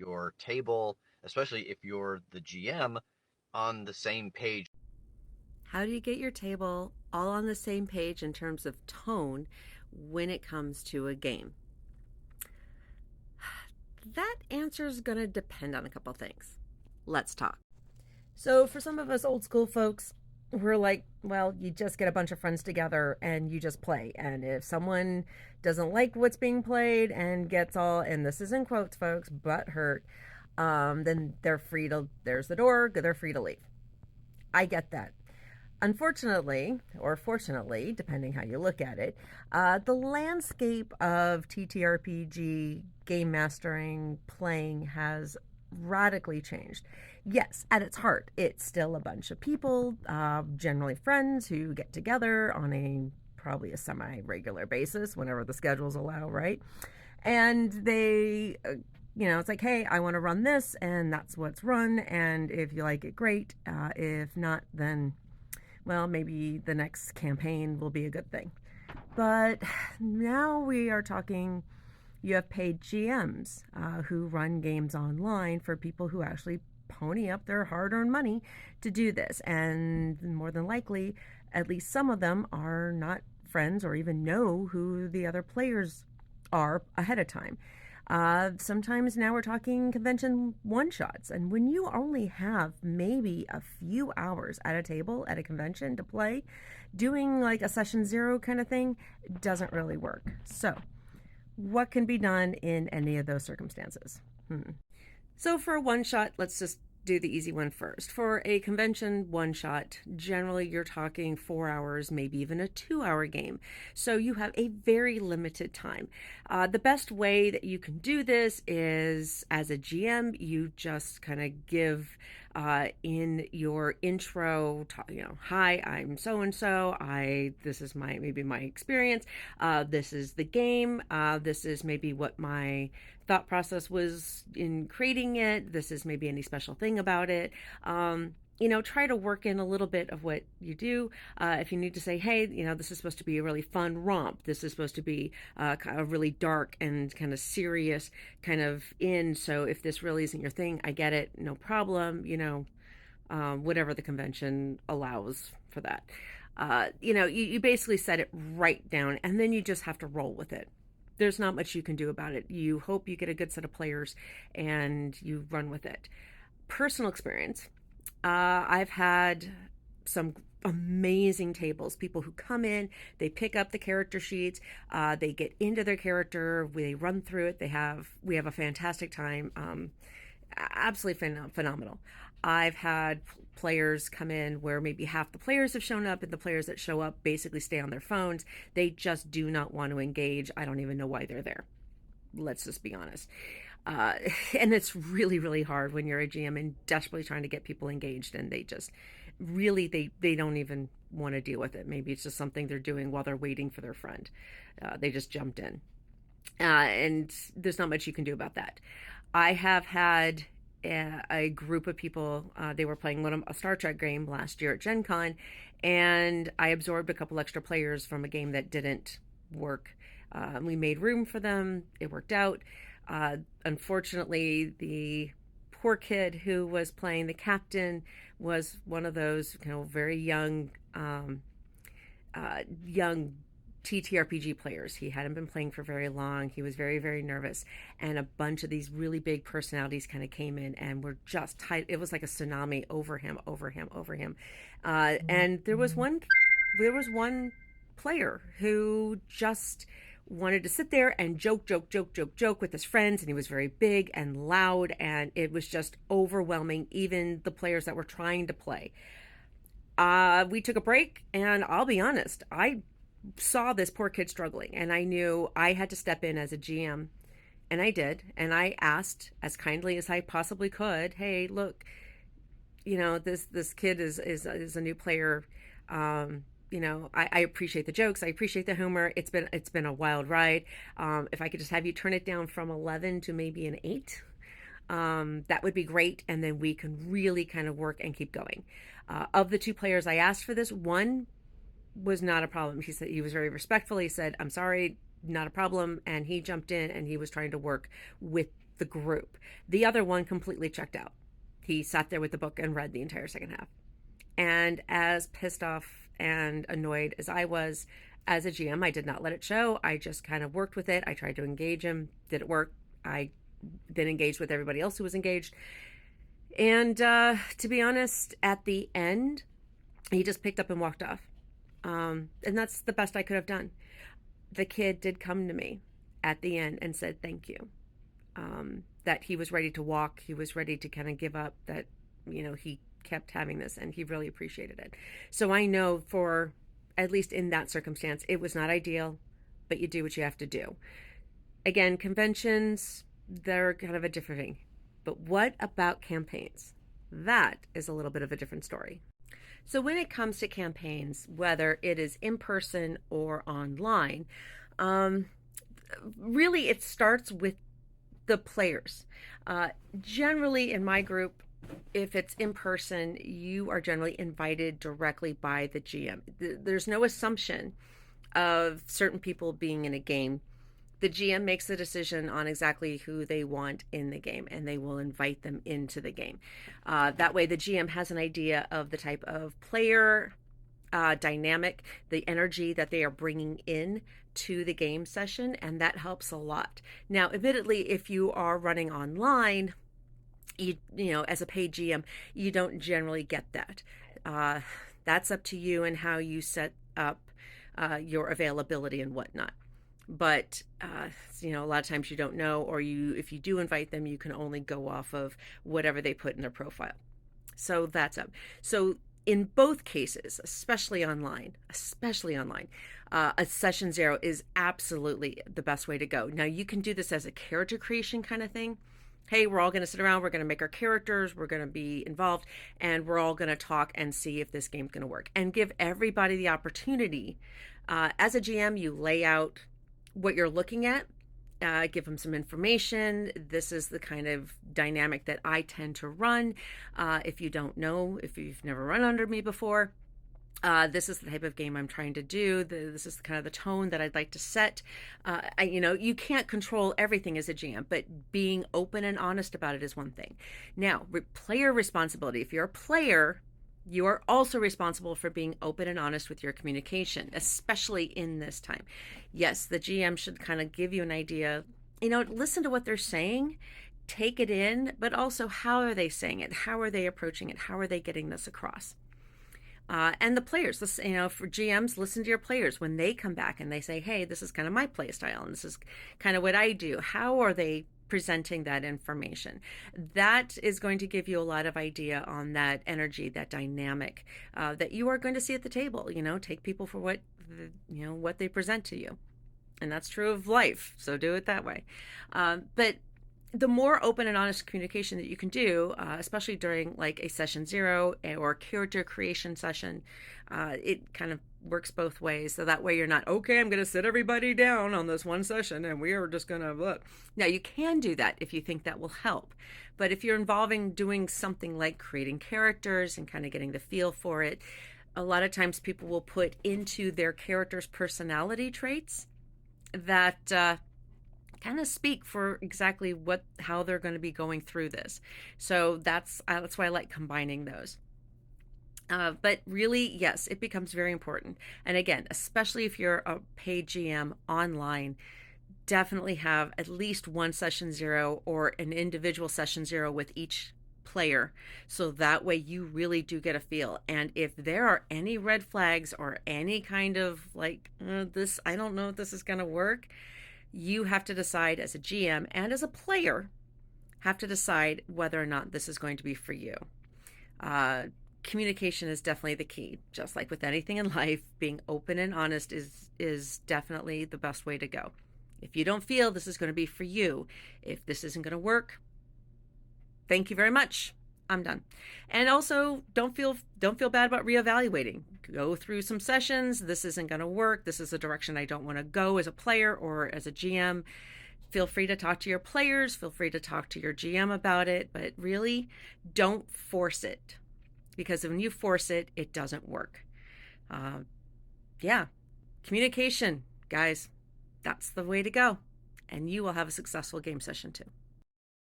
your table, especially if you're the GM, on the same page. How do you get your table all on the same page in terms of tone when it comes to a game? That answer is going to depend on a couple things. Let's talk. So, for some of us old school folks, we're like, well, you just get a bunch of friends together and you just play. And if someone doesn't like what's being played and gets all, and this is in quotes, folks, butt hurt, then they're free to, there's the door, they're free to leave. I get that. Unfortunately, or fortunately, depending how you look at it, the landscape of TTRPG game mastering playing has radically changed. Yes, at its heart, it's still a bunch of people, generally friends, who get together on a probably a semi regular basis whenever the schedules allow, right? And they it's like, hey, I want to run this, and that's what's run. And if you like it, great. If not, then well, maybe the next campaign will be a good thing. But now we are talking, you have paid GMs who run games online for people who actually pony up their hard earned money to do this. And more than likely, at least some of them are not friends or even know who the other players are ahead of time. Sometimes now we're talking convention one shots. And when you only have maybe a few hours at a table at a convention to play, doing like a session zero kind of thing doesn't really work. So, what can be done in any of those circumstances? So, for a one shot, let's just do the easy one first. For a convention one shot, generally you're talking 4 hours, maybe even a 2 hour game. So you have a very limited time. The best way that you can do this is as a GM, you just kind of give in your intro, hi, I'm so and so. This is maybe my experience. This is the game. This is maybe what my thought process was in creating it. This is maybe any special thing about it. Try to work in a little bit of what you do. If you need to say, hey, this is supposed to be a really fun romp. This is supposed to be kind of really dark and kind of serious kind of so if this really isn't your thing, I get it. No problem. Whatever the convention allows for that. You basically set it right down and then you just have to roll with it. There's not much you can do about it. You hope you get a good set of players and you run with it. Personal experience. I've had some amazing tables. People who come in, they pick up the character sheets, they get into their character, they run through it. We have a fantastic time. Absolutely phenomenal. I've had players come in where maybe half the players have shown up and the players that show up basically stay on their phones. They just do not want to engage. I don't even know why they're there. Let's just be honest. And it's really, really hard when you're a GM and desperately trying to get people engaged and they just really, they don't even want to deal with it. Maybe it's just something they're doing while they're waiting for their friend. They just jumped in. And there's not much you can do about that. I have had a group of people. They were playing a Star Trek game last year at Gen Con, and I absorbed a couple extra players from a game that didn't work. We made room for them. It worked out. Unfortunately, the poor kid who was playing the captain was one of those very young TTRPG players. He hadn't been playing for very long. He was very, very nervous. And a bunch of these really big personalities kind of came in and were just tight. It was like a tsunami over him. And there was one player who just wanted to sit there and joke with his friends. And he was very big and loud. And it was just overwhelming, even the players that were trying to play. We took a break, and I'll be honest, I saw this poor kid struggling and I knew I had to step in as a GM, and I did. And I asked as kindly as I possibly could, hey, look, this kid is a new player. I appreciate the jokes. I appreciate the humor. It's been a wild ride. If I could just have you turn it down from 11 to maybe an 8, that would be great. And then we can really kind of work and keep going. Of the 2 players I asked for this, one was not a problem. He was very respectful. He said, I'm sorry, not a problem. And he jumped in and he was trying to work with the group. The other one completely checked out. He sat there with the book and read the entire second half. And as pissed off and annoyed as I was as a GM, I did not let it show. I just kind of worked with it. I tried to engage him. Did it work? I then engaged with everybody else who was engaged. And to be honest, at the end, he just picked up and walked off. And that's the best I could have done. The kid did come to me at the end and said thank you. That he was ready to walk. He was ready to kind of give up, that, he kept having this and he really appreciated it. So I know, for at least in that circumstance, it was not ideal, but you do what you have to do. Again, conventions, they're kind of a different thing. But what about campaigns? That is a little bit of a different story. So when it comes to campaigns, whether it is in person or online, really it starts with the players. Generally in my group, if it's in person, you are generally invited directly by the GM. There's no assumption of certain people being in a game. The GM makes the decision on exactly who they want in the game, and they will invite them into the game. That way the GM has an idea of the type of player dynamic, the energy that they are bringing in to the game session, and that helps a lot. Now, admittedly, if you are running online, you know, as a paid GM, you don't generally get that. That's up to you and how you set up your availability and whatnot. But a lot of times you don't know, or if you do invite them, you can only go off of whatever they put in their profile. So that's up. So in both cases, especially online, a session zero is absolutely the best way to go. Now, you can do this as a character creation kind of thing. Hey, we're all going to sit around, we're going to make our characters, we're going to be involved, and we're all going to talk and see if this game's going to work, and give everybody the opportunity. As a GM, you lay out what you're looking at, give them some information. This is the kind of dynamic that I tend to run. If you don't know, if you've never run under me before, this is the type of game I'm trying to do. This is kind of the tone that I'd like to set. You can't control everything as a GM, but being open and honest about it is one thing. Now, player responsibility. If you're a player, you are also responsible for being open and honest with your communication, especially in this time. Yes, the GM should kind of give you an idea, listen to what they're saying, take it in, but also how are they saying it? How are they approaching it? How are they getting this across? And the players, for GMs, listen to your players when they come back and they say, hey, this is kind of my play style and this is kind of what I do. How are they presenting that information? That is going to give you a lot of idea on that energy, that dynamic that you are going to see at the table. Take people for what they present to you, and that's true of life. So do it that way. But the more open and honest communication that you can do, especially during like a session zero or character creation session, it kind of works both ways. So that way you're not, okay, I'm going to sit everybody down on this one session and we are just going to look. Now, you can do that if you think that will help. But if you're involving doing something like creating characters and kind of getting the feel for it, a lot of times people will put into their characters' personality traits that kind of speak for exactly how they're going to be going through this. So that's why I like combining those. But really, yes, it becomes very important. And again, especially if you're a paid GM online, definitely have at least one session zero or an individual session zero with each player. So that way you really do get a feel. And if there are any red flags or any kind of like, this, I don't know if this is going to work, you have to decide as a GM and as a player, have to decide whether or not this is going to be for you. Communication is definitely the key. Just like with anything in life, being open and honest is definitely the best way to go. If you don't feel this is going to be for you, if this isn't going to work, thank you very much. I'm done. And also, don't feel bad about reevaluating. Go through some sessions. This isn't going to work. This is a direction I don't want to go as a player or as a GM. Feel free to talk to your players. Feel free to talk to your GM about it. But really, don't force it. Because when you force it, it doesn't work. Communication, guys. That's the way to go. And you will have a successful game session too.